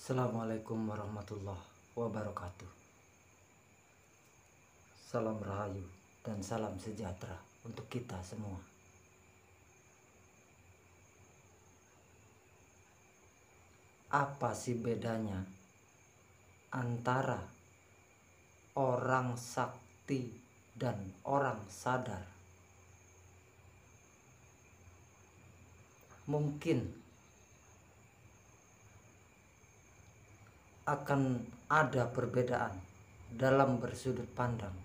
Assalamualaikum warahmatullahi wabarakatuh. Salam rahayu dan salam sejahtera untuk kita semua. Apa sih bedanya antara orang sakti dan orang sadar? Mungkin akan ada perbedaan dalam bersudut pandang,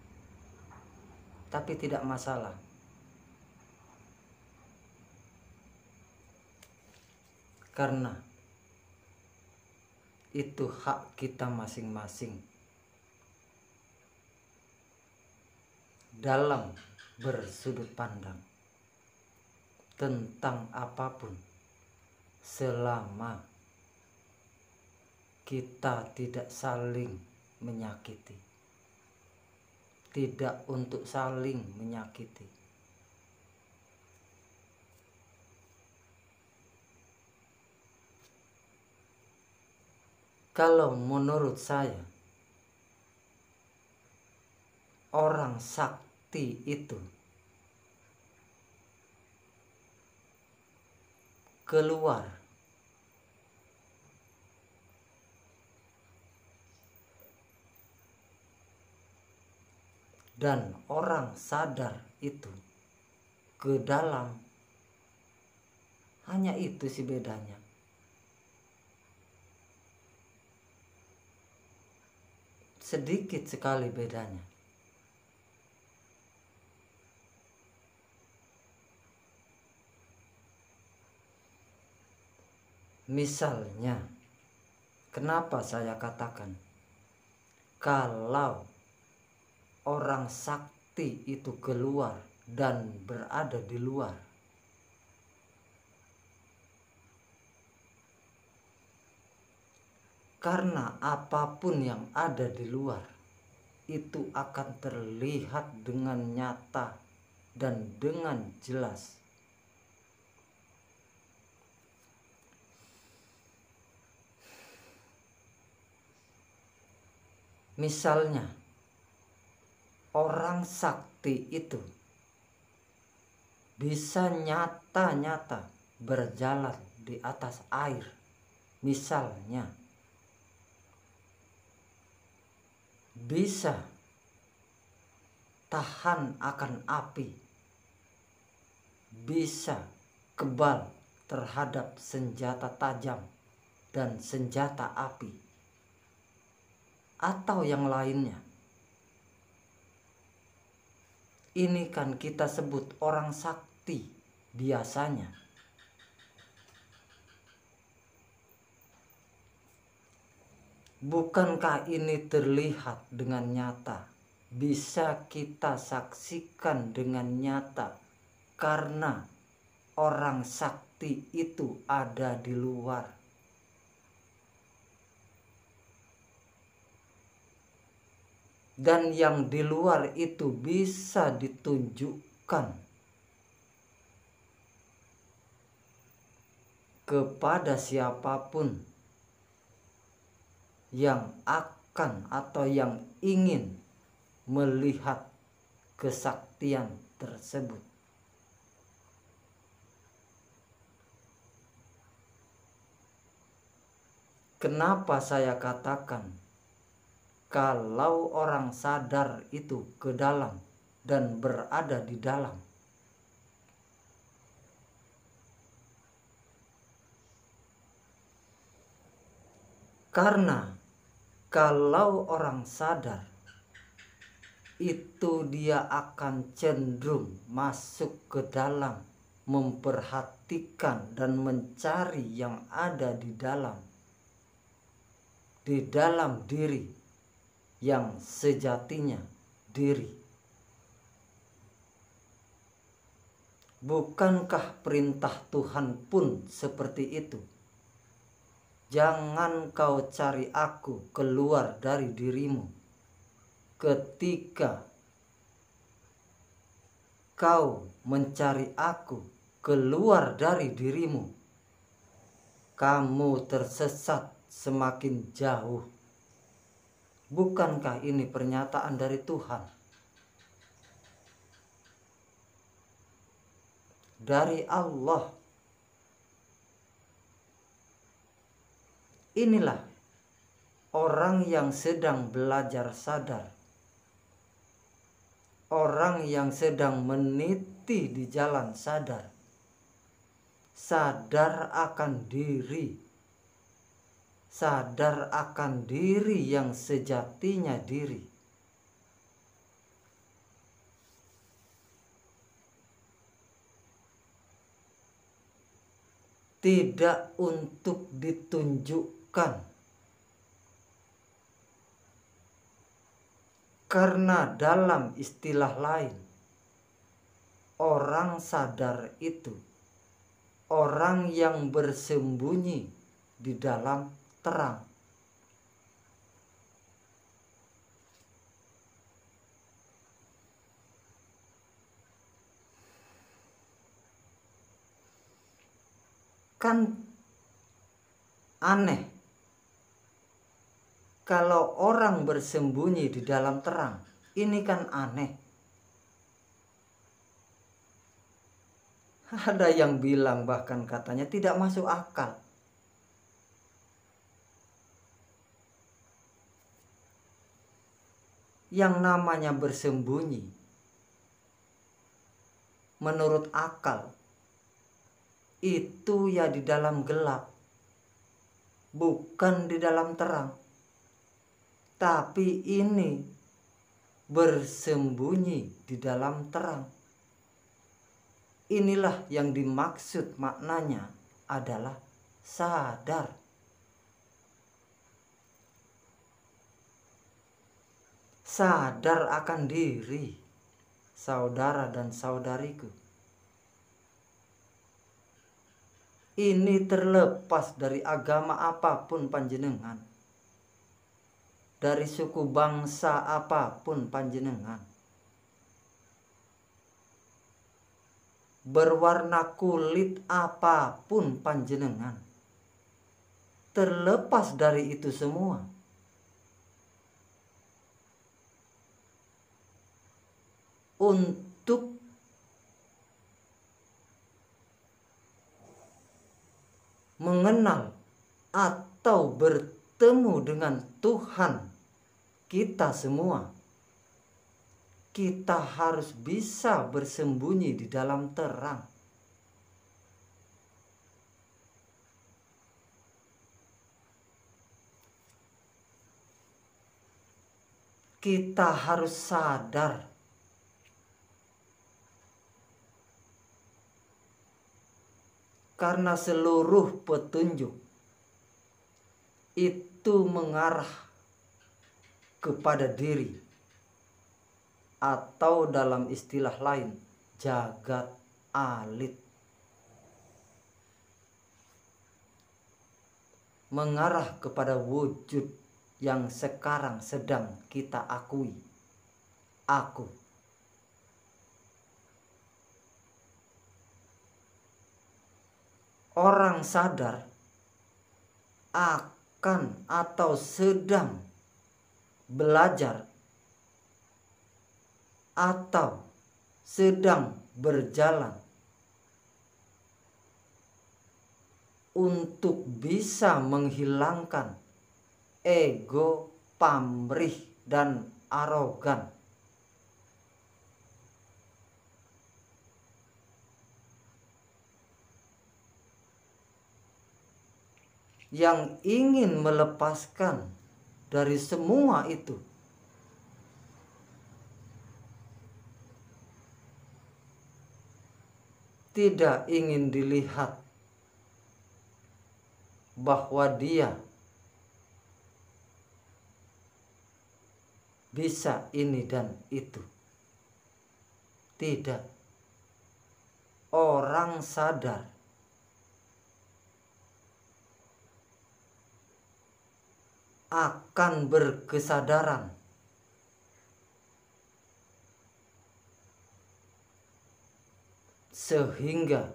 tapi tidak masalah. Karena itu hak kita masing-masing dalam bersudut pandang tentang apapun, selama kita tidak saling menyakiti, tidak untuk saling menyakiti. Kalau menurut saya, orang sakti itu keluar dan orang sadar itu ke dalam. Hanya itu sih bedanya. Sedikit sekali bedanya. Misalnya, kenapa saya katakan kalau orang sakti itu keluar dan berada di luar? Karena apapun yang ada di luar itu akan terlihat dengan nyata dan dengan jelas. Misalnya, orang sakti itu bisa nyata-nyata berjalan di atas air. Misalnya, bisa tahan akan api, bisa kebal terhadap senjata tajam dan senjata api, atau yang lainnya. Ini kan kita sebut orang sakti biasanya. Bukankah ini terlihat dengan nyata? Bisa kita saksikan dengan nyata karena orang sakti itu ada di luar. Dan yang di luar itu bisa ditunjukkan kepada siapapun yang akan atau yang ingin melihat kesaktian tersebut. Kenapa saya katakan kalau orang sadar itu ke dalam dan berada di dalam? Karena kalau orang sadar itu dia akan cenderung masuk ke dalam, memperhatikan dan mencari yang ada di dalam diri yang sejatinya diri. Bukankah perintah Tuhan pun seperti itu? Jangan kau cari aku keluar dari dirimu. Ketika kau mencari aku keluar dari dirimu, kamu tersesat semakin jauh. Bukankah ini pernyataan dari Tuhan? Dari Allah. Inilah orang yang sedang belajar sadar. Orang yang sedang meniti di jalan sadar. Sadar akan diri. Sadar akan diri yang sejatinya diri. Tidak untuk ditunjukkan. Karena dalam istilah lain, orang sadar itu orang yang bersembunyi di dalam terang. Kan aneh kalau orang bersembunyi di dalam terang. Ini kan aneh. Ada yang bilang bahkan katanya tidak masuk akal. Yang namanya bersembunyi menurut akal itu ya di dalam gelap, bukan di dalam terang. Tapi ini bersembunyi di dalam terang. Inilah yang dimaksud, maknanya adalah sadar. Sadar akan diri, saudara dan saudariku. Ini terlepas dari agama apapun panjenengan, dari suku bangsa apapun panjenengan, berwarna kulit apapun panjenengan. Terlepas dari itu semua, untuk mengenal atau bertemu dengan Tuhan kita semua, kita harus bisa bersembunyi di dalam terang. Kita harus sadar karena seluruh petunjuk itu mengarah kepada diri, atau dalam istilah lain jagat alit. Mengarah kepada wujud yang sekarang sedang kita akui, aku. Orang sadar akan atau sedang belajar atau sedang berjalan untuk bisa menghilangkan ego, pamrih, dan arogan. Yang ingin melepaskan dari semua itu. Tidak ingin dilihat bahwa dia bisa ini dan itu. Tidak. Orang sadar akan berkesadaran sehingga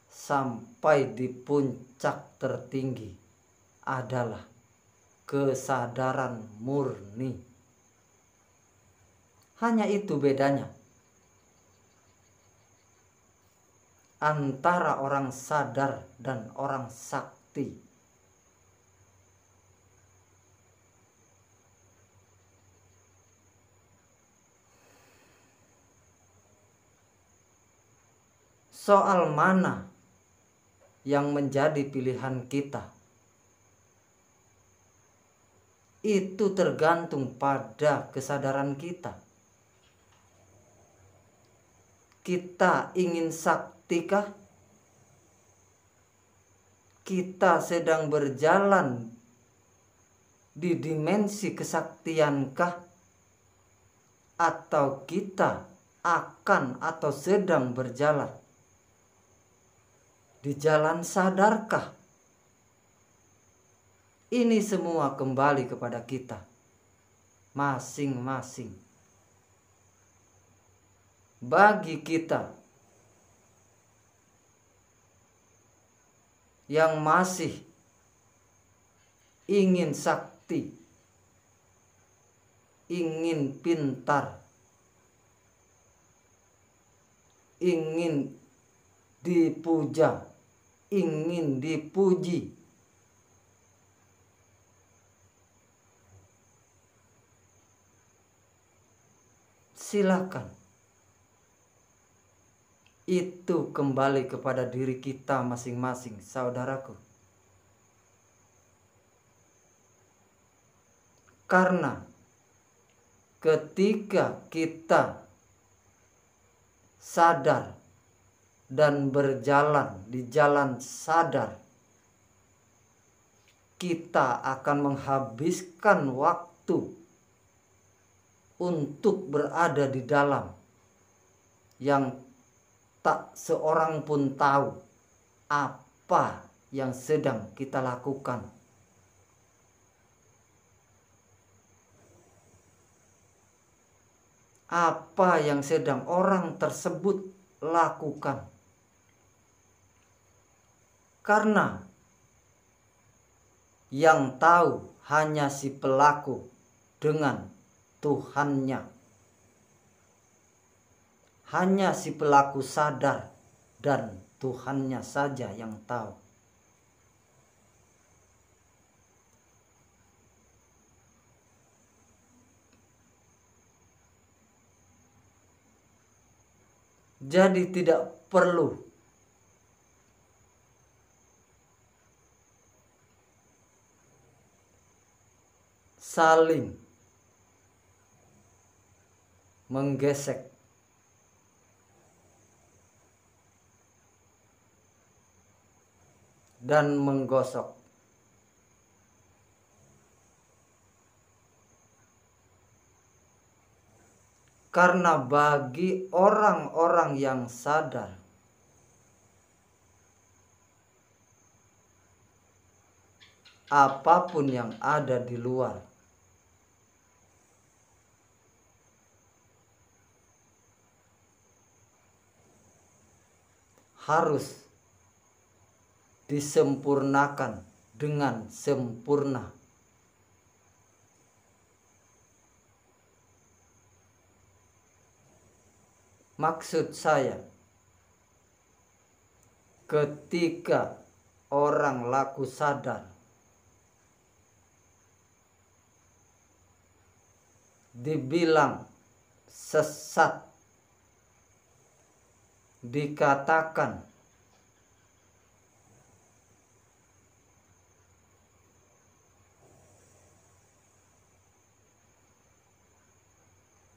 sampai di puncak tertinggi adalah kesadaran murni. Hanya itu bedanya antara orang sadar dan orang sakti. Soal mana yang menjadi pilihan kita, itu tergantung pada kesadaran kita. Kita ingin saktikah? Kita sedang berjalan di dimensi kesaktiankah? Atau kita akan atau sedang berjalan di jalan sadarkah? Ini semua kembali kepada kita masing-masing. Bagi kita yang masih ingin sakti, ingin pintar, ingin dipuja, ingin dipuji, silakan. Itu kembali kepada diri kita masing-masing, saudaraku. Karena ketika kita sadar dan berjalan di jalan sadar, kita akan menghabiskan waktu untuk berada di dalam yang tak seorang pun tahu apa yang sedang kita lakukan. Apa yang sedang orang tersebut lakukan. Karena yang tahu hanya si pelaku dengan Tuhannya. Hanya si pelaku sadar dan Tuhannya saja yang tahu. Jadi tidak perlu saling menggesek dan menggosok. Karena bagi orang-orang yang sadar, apapun yang ada di luar harus disempurnakan dengan sempurna. Maksud saya, ketika orang laku sadar dibilang sesat, dikatakan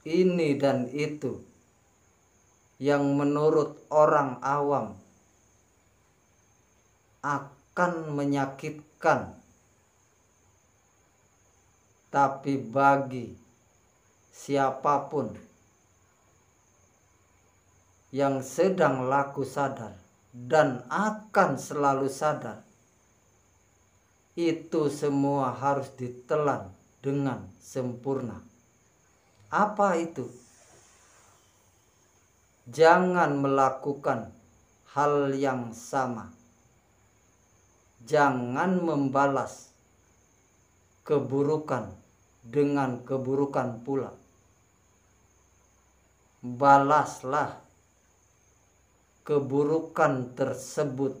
ini dan itu yang menurut orang awam akan menyakitkan, tapi bagi siapapun yang sedang laku sadar dan akan selalu sadar, itu semua harus ditelan dengan sempurna. Apa itu? Jangan melakukan hal yang sama. Jangan membalas keburukan dengan keburukan pula. Balaslah keburukan tersebut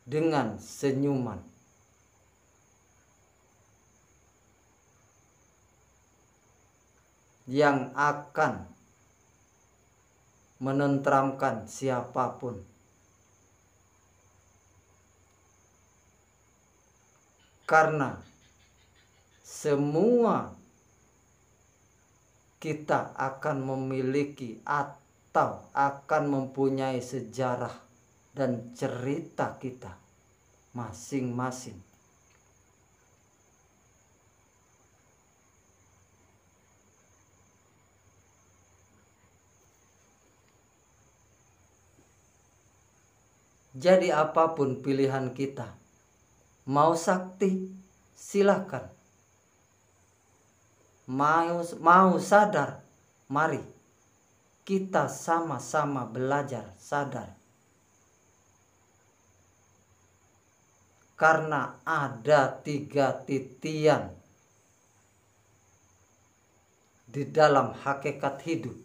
dengan senyuman. Yang akan menenteramkan siapapun. Karena semua kita akan memiliki atau akan mempunyai sejarah dan cerita kita masing-masing. Jadi apapun pilihan kita, mau sakti silakan, mau sadar, mari kita sama-sama belajar sadar. Karena ada 3 titian di dalam hakikat hidup,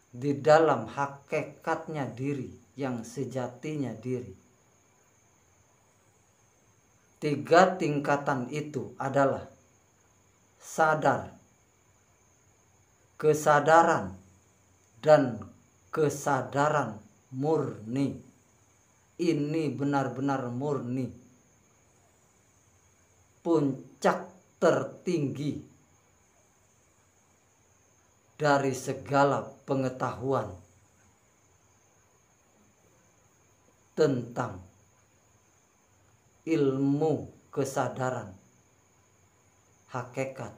di dalam hakikatnya diri, yang sejatinya diri. 3 tingkatan itu adalah sadar, kesadaran, dan kesadaran murni. Ini benar-benar murni, puncak tertinggi dari segala pengetahuan tentang ilmu kesadaran hakikat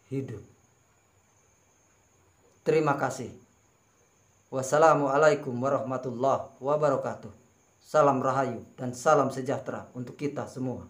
hidup. Terima kasih. Wassalamualaikum warahmatullahi wabarakatuh. Salam rahayu dan salam sejahtera untuk kita semua.